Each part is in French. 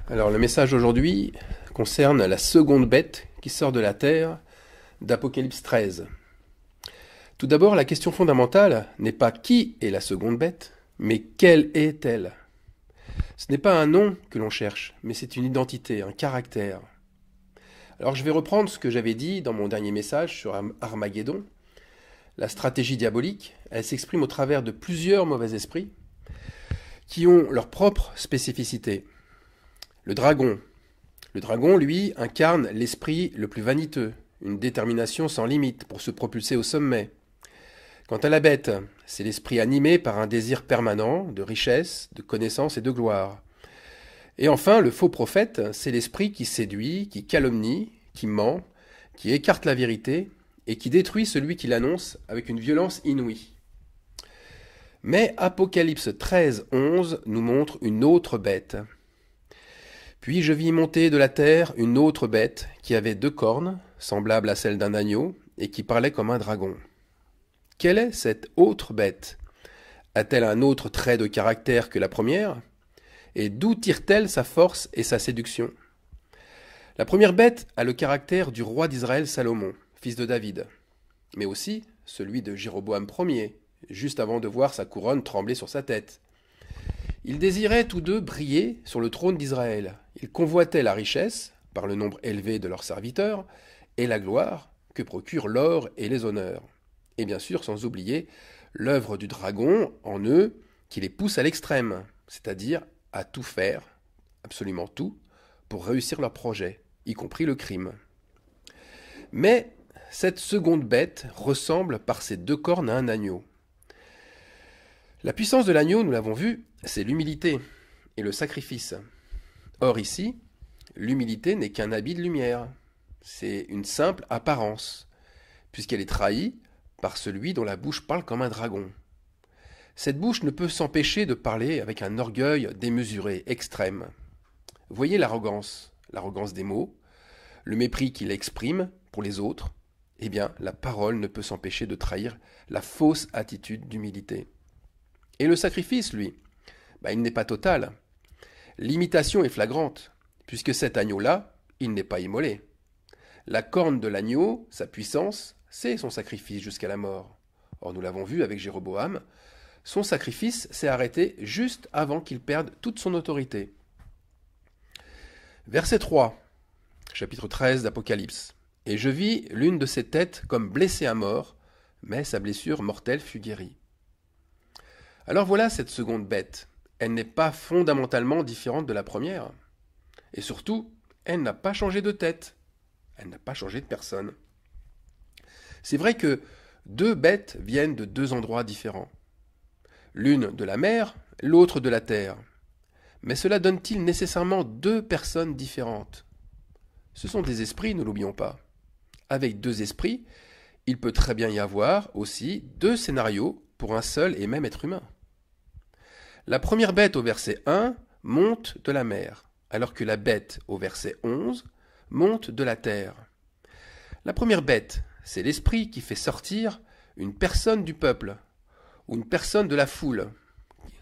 Alors le message aujourd'hui concerne la seconde bête qui sort de la terre d'Apocalypse 13. Tout d'abord, la question fondamentale n'est pas qui est la seconde bête, mais quelle est-elle? Ce n'est pas un nom que l'on cherche, mais c'est une identité, un caractère. Alors je vais reprendre ce que j'avais dit dans mon dernier message sur Armageddon. La stratégie diabolique, elle s'exprime au travers de plusieurs mauvais esprits qui ont leur propre spécificité. Le dragon, lui, incarne l'esprit le plus vaniteux, une détermination sans limite pour se propulser au sommet. Quant à la bête, c'est l'esprit animé par un désir permanent de richesse, de connaissance et de gloire. Et enfin, le faux prophète, c'est l'esprit qui séduit, qui calomnie, qui ment, qui écarte la vérité et qui détruit celui qui l'annonce avec une violence inouïe. Mais Apocalypse 13:11 nous montre une autre bête. Puis je vis monter de la terre une autre bête qui avait 2 cornes, semblables à celles d'un agneau, et qui parlait comme un dragon. Quelle est cette autre bête? A-t-elle un autre trait de caractère que la première? Et d'où tire-t-elle sa force et sa séduction? La première bête a le caractère du roi d'Israël Salomon, fils de David, mais aussi celui de Jéroboam Ier, juste avant de voir sa couronne trembler sur sa tête. Ils désiraient tous deux briller sur le trône d'Israël. Ils convoitaient la richesse, par le nombre élevé de leurs serviteurs, et la gloire que procurent l'or et les honneurs. Et bien sûr, sans oublier l'œuvre du dragon en eux qui les pousse à l'extrême, c'est-à-dire à tout faire, absolument tout, pour réussir leur projet, y compris le crime. Mais cette seconde bête ressemble par ses 2 cornes à un agneau. La puissance de l'agneau, nous l'avons vu, c'est l'humilité et le sacrifice. Or ici, l'humilité n'est qu'un habit de lumière. C'est une simple apparence, puisqu'elle est trahie par celui dont la bouche parle comme un dragon. Cette bouche ne peut s'empêcher de parler avec un orgueil démesuré, extrême. Voyez l'arrogance des mots, le mépris qu'il exprime pour les autres. Eh bien, la parole ne peut s'empêcher de trahir la fausse attitude d'humilité. Et le sacrifice, lui, il n'est pas total. L'imitation est flagrante, puisque cet agneau-là, il n'est pas immolé. La corne de l'agneau, sa puissance, c'est son sacrifice jusqu'à la mort. Or, nous l'avons vu avec Jéroboam, son sacrifice s'est arrêté juste avant qu'il perde toute son autorité. Verset 3, chapitre 13 d'Apocalypse. « Et je vis l'une de ses têtes comme blessée à mort, mais sa blessure mortelle fut guérie. » Alors voilà cette seconde bête. Elle n'est pas fondamentalement différente de la première. Et surtout, elle n'a pas changé de tête. Elle n'a pas changé de personne. C'est vrai que 2 bêtes viennent de 2 endroits différents. L'une de la mer, l'autre de la terre. Mais cela donne-t-il nécessairement 2 personnes différentes? Ce sont des esprits, ne l'oublions pas. Avec 2 esprits, il peut très bien y avoir aussi 2 scénarios pour un seul et même être humain. La première bête au verset 1 monte de la mer, alors que la bête au verset 11 monte de la terre. La première bête, c'est l'esprit qui fait sortir une personne du peuple, ou une personne de la foule,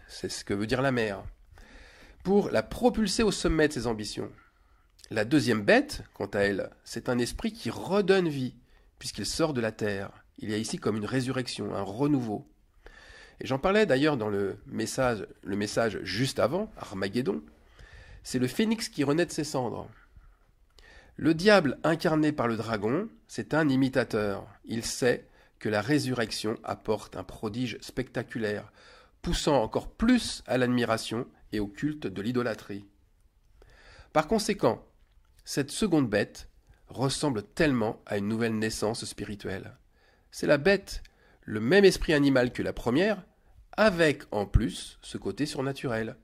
c'est ce que veut dire la mer, pour la propulser au sommet de ses ambitions. La deuxième bête, quant à elle, c'est un esprit qui redonne vie, puisqu'il sort de la terre. Il y a ici comme une résurrection, un renouveau. Et j'en parlais d'ailleurs dans le message juste avant, Armageddon. C'est le phénix qui renaît de ses cendres. Le diable incarné par le dragon, c'est un imitateur. Il sait que la résurrection apporte un prodige spectaculaire, poussant encore plus à l'admiration et au culte de l'idolâtrie. Par conséquent, cette seconde bête ressemble tellement à une nouvelle naissance spirituelle. C'est la bête, le même esprit animal que la première, avec en plus ce côté surnaturel,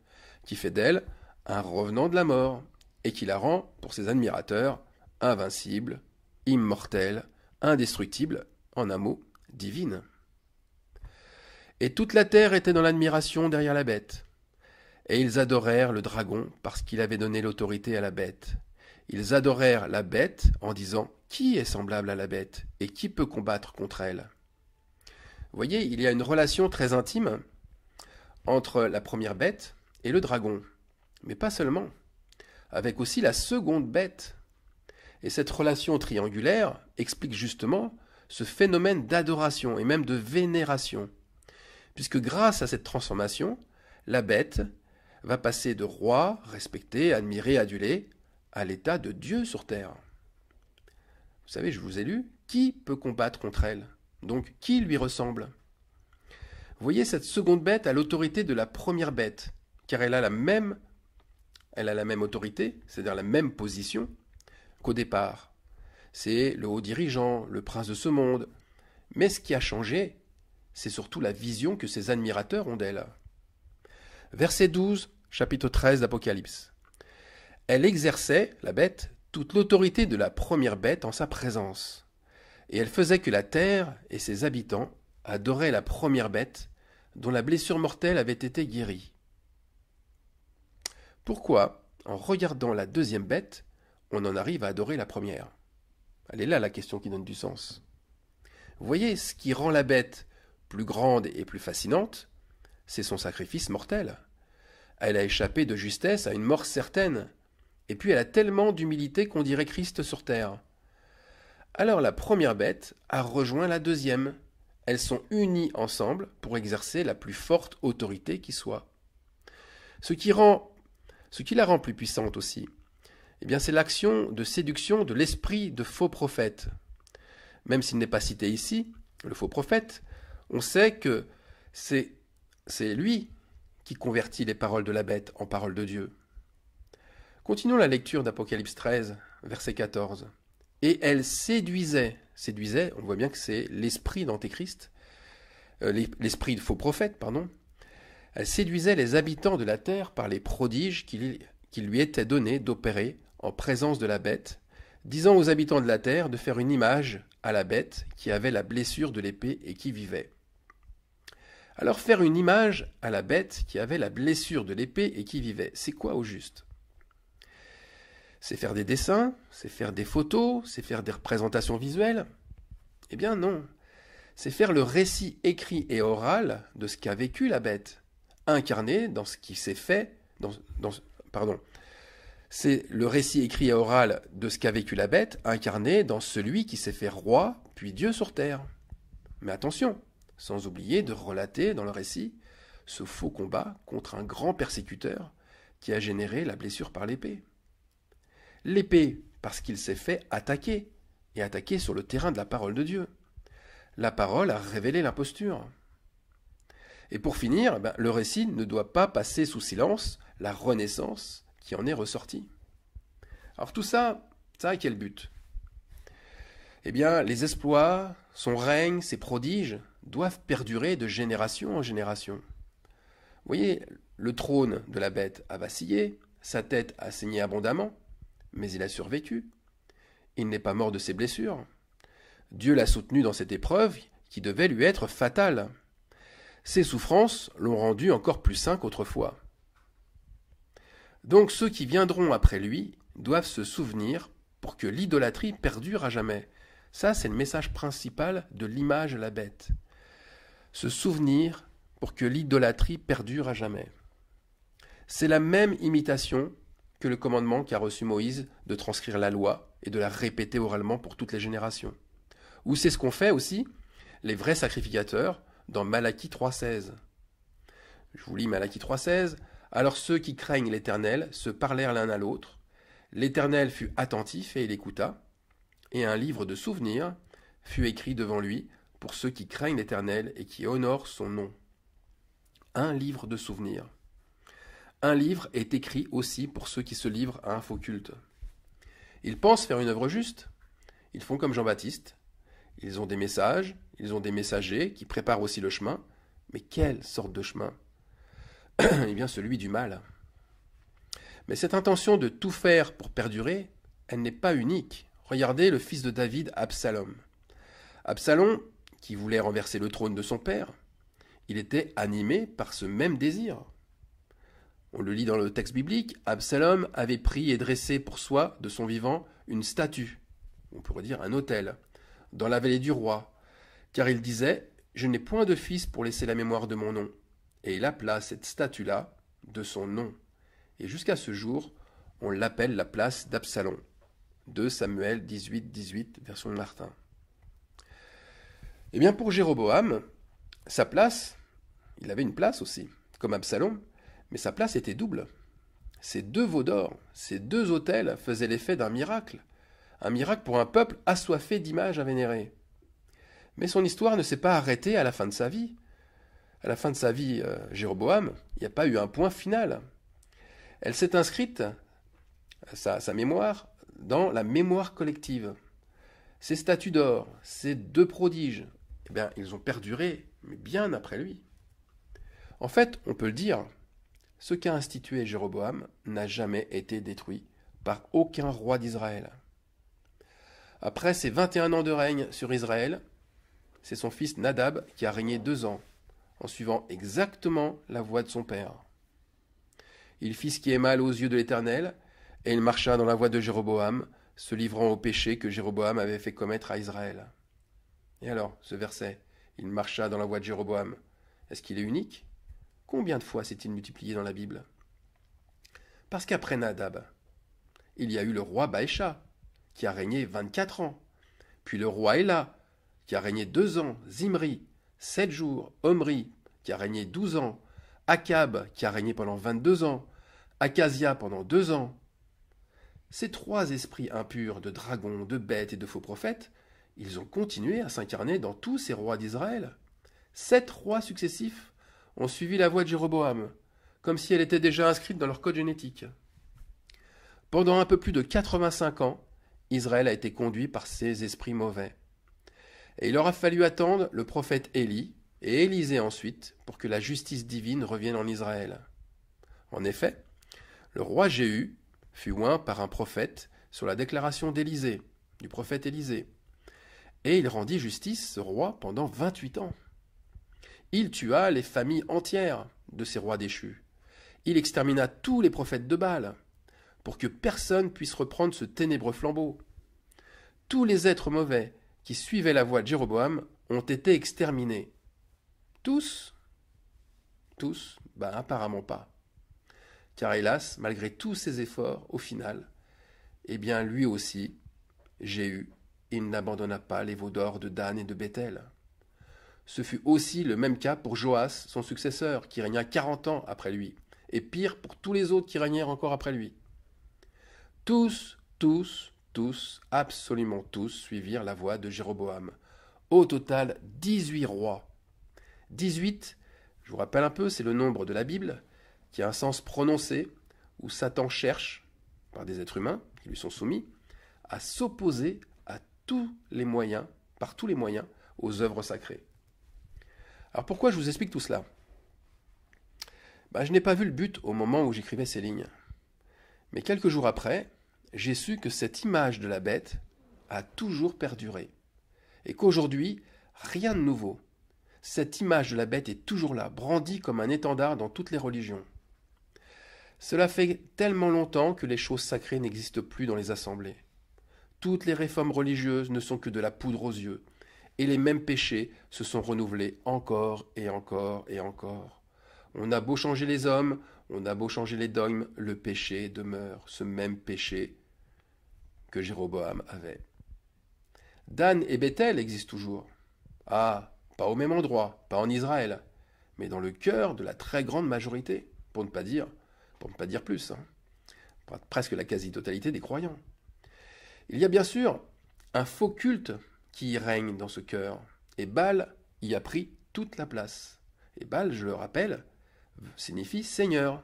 qui fait d'elle un revenant de la mort, et qui la rend, pour ses admirateurs, invincible, immortelle, indestructible, en un mot, divine. Et toute la terre était dans l'admiration derrière la bête. Et ils adorèrent le dragon parce qu'il avait donné l'autorité à la bête. Ils adorèrent la bête en disant « Qui est semblable à la bête et qui peut combattre contre elle ?» Vous voyez, il y a une relation très intime entre la première bête et le dragon. Mais pas seulement. avec aussi la seconde bête. Et cette relation triangulaire explique justement ce phénomène d'adoration et même de vénération, puisque grâce à cette transformation, la bête va passer de roi, respecté, admiré, adulé, à l'état de Dieu sur terre. Vous savez, je vous ai lu, qui peut combattre contre elle? Donc, qui lui ressemble? Vous voyez, cette seconde bête a l'autorité de la première bête, car elle a la même autorité, c'est-à-dire la même position qu'au départ. C'est le haut dirigeant, le prince de ce monde. Mais ce qui a changé, c'est surtout la vision que ses admirateurs ont d'elle. Verset 12, chapitre 13 d'Apocalypse. Elle exerçait, la bête, toute l'autorité de la première bête en sa présence. Et elle faisait que la terre et ses habitants adoraient la première bête dont la blessure mortelle avait été guérie. Pourquoi, en regardant la deuxième bête, on en arrive à adorer la première? Elle est là la question qui donne du sens. Vous voyez, ce qui rend la bête plus grande et plus fascinante, c'est son sacrifice mortel. Elle a échappé de justesse à une mort certaine, et puis elle a tellement d'humilité qu'on dirait Christ sur terre. Alors la première bête a rejoint la deuxième. Elles sont unies ensemble pour exercer la plus forte autorité qui soit. Ce qui la rend plus puissante aussi, eh bien c'est l'action de séduction de l'esprit de faux prophète. Même s'il n'est pas cité ici, le faux prophète, on sait que c'est lui qui convertit les paroles de la bête en paroles de Dieu. Continuons la lecture d'Apocalypse 13, verset 14. Et elle séduisait, on voit bien que c'est l'esprit d'Antéchrist, l'esprit de faux prophète, pardon. Elle séduisait les habitants de la terre par les prodiges qui lui étaient donnés d'opérer en présence de la bête, disant aux habitants de la terre de faire une image à la bête qui avait la blessure de l'épée et qui vivait. Alors faire une image à la bête qui avait la blessure de l'épée et qui vivait, c'est quoi au juste? C'est faire des dessins, c'est faire des photos, c'est faire des représentations visuelles? Eh bien non, c'est faire le récit écrit et oral de ce qu'a vécu la bête, incarné dans ce qui s'est fait, c'est le récit écrit et oral de ce qu'a vécu la bête, incarné dans celui qui s'est fait roi, puis Dieu sur terre. Mais attention, sans oublier de relater dans le récit ce faux combat contre un grand persécuteur qui a généré la blessure par l'épée. L'épée, parce qu'il s'est fait attaquer, et attaquer sur le terrain de la parole de Dieu. La parole a révélé l'imposture. Et pour finir, le récit ne doit pas passer sous silence la renaissance qui en est ressortie. Alors tout ça, ça a quel but? Eh bien, les exploits, son règne, ses prodiges doivent perdurer de génération en génération. Vous voyez, le trône de la bête a vacillé, sa tête a saigné abondamment, mais il a survécu. Il n'est pas mort de ses blessures. Dieu l'a soutenu dans cette épreuve qui devait lui être fatale. Ses souffrances l'ont rendu encore plus saint qu'autrefois. Donc ceux qui viendront après lui doivent se souvenir pour que l'idolâtrie perdure à jamais. Ça, c'est le message principal de l'image à la bête. Se souvenir pour que l'idolâtrie perdure à jamais. C'est la même imitation que le commandement qu'a reçu Moïse de transcrire la loi et de la répéter oralement pour toutes les générations. Ou c'est ce qu'ont fait aussi les vrais sacrificateurs dans Malachie 3.16. Je vous lis Malachie 3.16. Alors ceux qui craignent l'Éternel se parlèrent l'un à l'autre. L'Éternel fut attentif et il écouta. Et un livre de souvenirs fut écrit devant lui pour ceux qui craignent l'Éternel et qui honorent son nom. Un livre de souvenirs. Un livre est écrit aussi pour ceux qui se livrent à un faux culte. Ils pensent faire une œuvre juste. Ils font comme Jean-Baptiste. Ils ont des messages, ils ont des messagers qui préparent aussi le chemin. Mais quelle sorte de chemin? Eh bien celui du mal. Mais cette intention de tout faire pour perdurer, elle n'est pas unique. Regardez le fils de David, Absalom. Absalom, qui voulait renverser le trône de son père, il était animé par ce même désir. On le lit dans le texte biblique, Absalom avait pris et dressé pour soi, de son vivant, une statue, on pourrait dire un autel, dans la vallée du roi, car il disait « Je n'ai point de fils pour laisser la mémoire de mon nom ». Et il appela cette statue-là de son nom. Et jusqu'à ce jour, on l'appelle la place d'Absalom. 2 Samuel 18, version de Martin. Eh bien, pour Jéroboam, sa place, il avait une place aussi, comme Absalom, mais sa place était double. Ces 2 veaux d'or, ces 2 autels faisaient l'effet d'un miracle. Un miracle pour un peuple assoiffé d'images à vénérer. Mais son histoire ne s'est pas arrêtée à la fin de sa vie. À la fin de sa vie, Jéroboam, il n'y a pas eu un point final. Elle s'est inscrite, sa mémoire, dans la mémoire collective. Ces statues d'or, ces 2 prodiges, eh bien, ils ont perduré, mais bien après lui. En fait, on peut le dire, ce qu'a institué Jéroboam n'a jamais été détruit par aucun roi d'Israël. Après ses 21 ans de règne sur Israël, c'est son fils Nadab qui a régné 2 ans, en suivant exactement la voie de son père. Il fit ce qui est mal aux yeux de l'Éternel, et il marcha dans la voie de Jéroboam, se livrant au péché que Jéroboam avait fait commettre à Israël. Et alors, ce verset, il marcha dans la voie de Jéroboam, est-ce qu'il est unique? Combien de fois s'est-il multiplié dans la Bible? Parce qu'après Nadab, il y a eu le roi Baécha, qui a régné 24 ans, puis le roi Éla, qui a régné 2 ans, Zimri, 7 jours, Omri, qui a régné 12 ans, Akab, qui a régné pendant 22 ans, Akazia pendant 2 ans. Ces 3 esprits impurs de dragons, de bêtes et de faux prophètes, ils ont continué à s'incarner dans tous ces rois d'Israël. 7 rois successifs ont suivi la voie de Jéroboam, comme si elle était déjà inscrite dans leur code génétique. Pendant un peu plus de 85 ans, Israël a été conduit par ces esprits mauvais. Et il aura fallu attendre le prophète Élie, et Élisée ensuite, pour que la justice divine revienne en Israël. En effet, le roi Jéhu fut oint par un prophète sur la déclaration d'Élisée, du prophète Élisée. Et il rendit justice, ce roi, pendant 28 ans. Il tua les familles entières de ces rois déchus. Il extermina tous les prophètes de Baal, pour que personne puisse reprendre ce ténébreux flambeau. Tous les êtres mauvais qui suivaient la voie de Jéroboam ont été exterminés. Tous? Tous? Apparemment pas. Car hélas, malgré tous ses efforts, au final, eh bien lui aussi, Jéhu, il n'abandonna pas les veaux d'or de Dan et de Béthel. Ce fut aussi le même cas pour Joas, son successeur, qui régna 40 ans après lui, et pire pour tous les autres qui régnèrent encore après lui. Tous, absolument tous, suivirent la voie de Jéroboam. Au total, 18 rois. 18, je vous rappelle un peu, c'est le nombre de la Bible, qui a un sens prononcé, où Satan cherche, par des êtres humains qui lui sont soumis, à s'opposer à tous les moyens, par tous les moyens, aux œuvres sacrées. Alors pourquoi je vous explique tout cela? Je n'ai pas vu le but au moment où j'écrivais ces lignes. Mais quelques jours après, j'ai su que cette image de la bête a toujours perduré. Et qu'aujourd'hui, rien de nouveau. Cette image de la bête est toujours là, brandie comme un étendard dans toutes les religions. Cela fait tellement longtemps que les choses sacrées n'existent plus dans les assemblées. Toutes les réformes religieuses ne sont que de la poudre aux yeux, et les mêmes péchés se sont renouvelés encore et encore et encore. On a beau changer les hommes, on a beau changer les dogmes, le péché demeure, ce même péché que Jéroboam avait. Dan et Béthel existent toujours. Ah, pas au même endroit, pas en Israël, mais dans le cœur de la très grande majorité, pour ne pas dire plus, presque la quasi-totalité des croyants. Il y a bien sûr un faux culte qui y règne dans ce cœur, et Baal y a pris toute la place. Et Baal, je le rappelle, signifie Seigneur.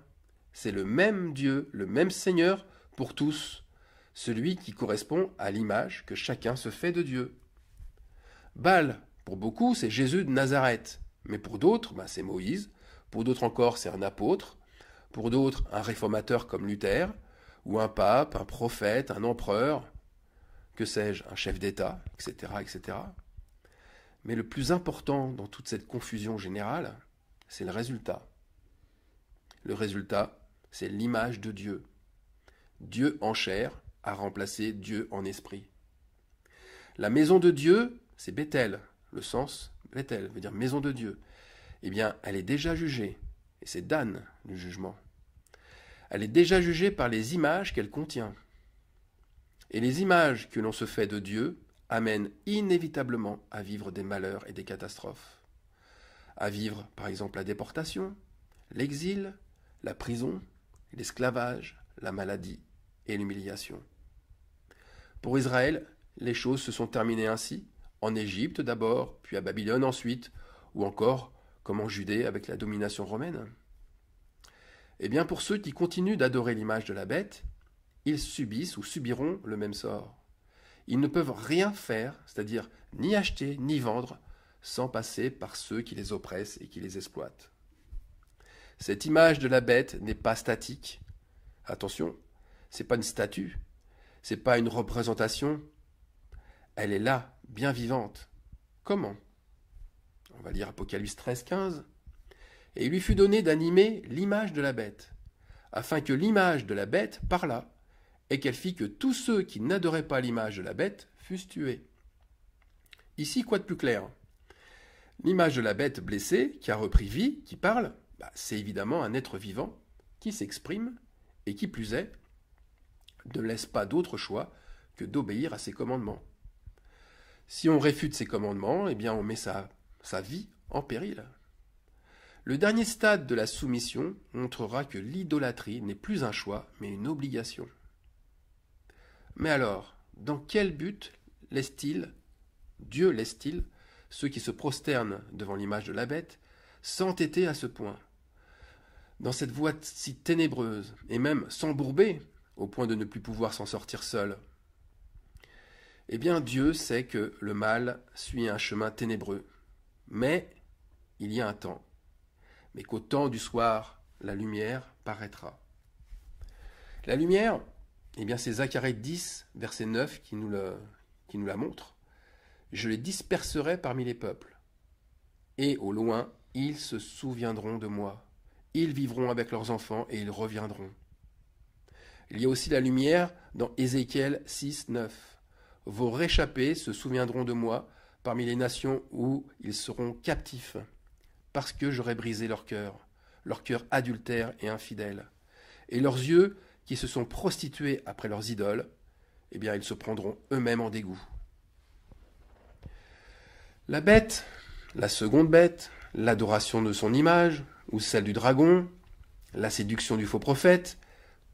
C'est le même Dieu, le même Seigneur pour tous, celui qui correspond à l'image que chacun se fait de Dieu. Baal, pour beaucoup, c'est Jésus de Nazareth, mais pour d'autres, c'est Moïse, pour d'autres encore, c'est un apôtre, pour d'autres, un réformateur comme Luther, ou un pape, un prophète, un empereur, que sais-je, un chef d'État, etc., etc. Mais le plus important dans toute cette confusion générale, c'est le résultat. Le résultat, c'est l'image de Dieu. Dieu en chair a remplacé Dieu en esprit. La maison de Dieu, c'est Béthel. Le sens, Béthel, veut dire maison de Dieu. Eh bien, elle est déjà jugée. Et c'est Dan, le jugement. Elle est déjà jugée par les images qu'elle contient. Et les images que l'on se fait de Dieu amènent inévitablement à vivre des malheurs et des catastrophes. À vivre, par exemple, la déportation, l'exil, la prison, l'esclavage, la maladie et l'humiliation. Pour Israël, les choses se sont terminées ainsi, en Égypte d'abord, puis à Babylone ensuite, ou encore comme en Judée avec la domination romaine. Eh bien, pour ceux qui continuent d'adorer l'image de la bête, ils subissent ou subiront le même sort. Ils ne peuvent rien faire, c'est-à-dire ni acheter ni vendre, sans passer par ceux qui les oppressent et qui les exploitent. Cette image de la bête n'est pas statique. Attention, c'est pas une statue, c'est pas une représentation. Elle est là, bien vivante. Comment? On va lire Apocalypse 13, 15. Et il lui fut donné d'animer l'image de la bête, afin que l'image de la bête parlât, et qu'elle fit que tous ceux qui n'adoraient pas l'image de la bête fussent tués. Ici, quoi de plus clair? L'image de la bête blessée, qui a repris vie, qui parle, c'est évidemment un être vivant, qui s'exprime, et qui plus est, ne laisse pas d'autre choix que d'obéir à ses commandements. Si on réfute ses commandements, eh bien on met sa vie en péril. Le dernier stade de la soumission montrera que l'idolâtrie n'est plus un choix, mais une obligation. Mais alors, dans quel but Dieu laisse-t-il, ceux qui se prosternent devant l'image de la bête, s'entêter à ce point, dans cette voie si ténébreuse, et même s'embourber, au point de ne plus pouvoir s'en sortir seul? Eh bien, Dieu sait que le mal suit un chemin ténébreux, mais il y a un temps, mais qu'au temps du soir, la lumière paraîtra. La lumière, eh bien, c'est Zacharie 10, verset 9, qui nous la montre. Je les disperserai parmi les peuples, et au loin, ils se souviendront de moi. Ils vivront avec leurs enfants et ils reviendront. Il y a aussi la lumière dans Ézéchiel 6, 9. Vos réchappés se souviendront de moi parmi les nations où ils seront captifs, parce que j'aurai brisé leur cœur adultère et infidèle. Et leurs yeux, qui se sont prostitués après leurs idoles, eh bien ils se prendront eux-mêmes en dégoût. La bête, la seconde bête, l'adoration de son image, ou celle du dragon, la séduction du faux prophète,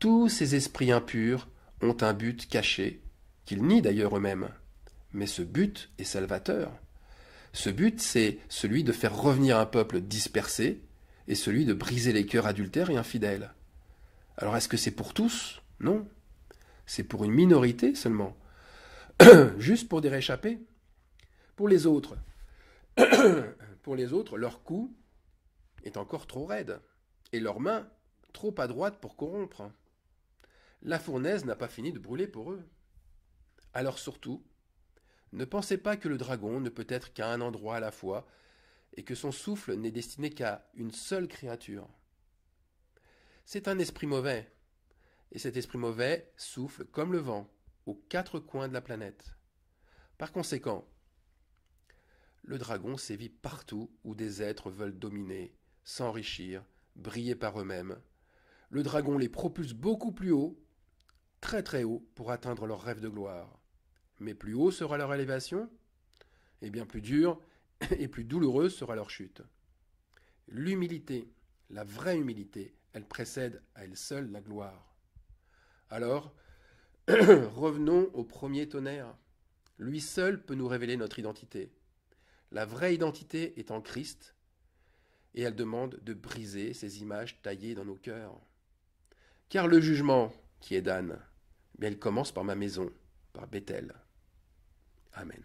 tous ces esprits impurs ont un but caché, qu'ils nient d'ailleurs eux-mêmes. Mais ce but est salvateur. Ce but, c'est celui de faire revenir un peuple dispersé et celui de briser les cœurs adultères et infidèles. Alors est-ce que c'est pour tous? Non. C'est pour une minorité seulement. Juste pour des réchappés. Pour les autres, leur cou est encore trop raide et leurs mains trop à droite pour corrompre. La fournaise n'a pas fini de brûler pour eux. Alors surtout, ne pensez pas que le dragon ne peut être qu'à un endroit à la fois et que son souffle n'est destiné qu'à une seule créature. C'est un esprit mauvais, et cet esprit mauvais souffle comme le vent aux quatre coins de la planète. Par conséquent, le dragon sévit partout où des êtres veulent dominer, s'enrichir, briller par eux-mêmes. Le dragon les propulse beaucoup plus haut, très très haut, pour atteindre leur rêve de gloire. Mais plus haut sera leur élévation, et bien plus dure et plus douloureuse sera leur chute. L'humilité, la vraie humilité, elle précède à elle seule la gloire. Alors, revenons au premier tonnerre. Lui seul peut nous révéler notre identité. La vraie identité est en Christ, et elle demande de briser ces images taillées dans nos cœurs. Car le jugement, qui est d'Anne, il commence par ma maison, par Bethel. Amen.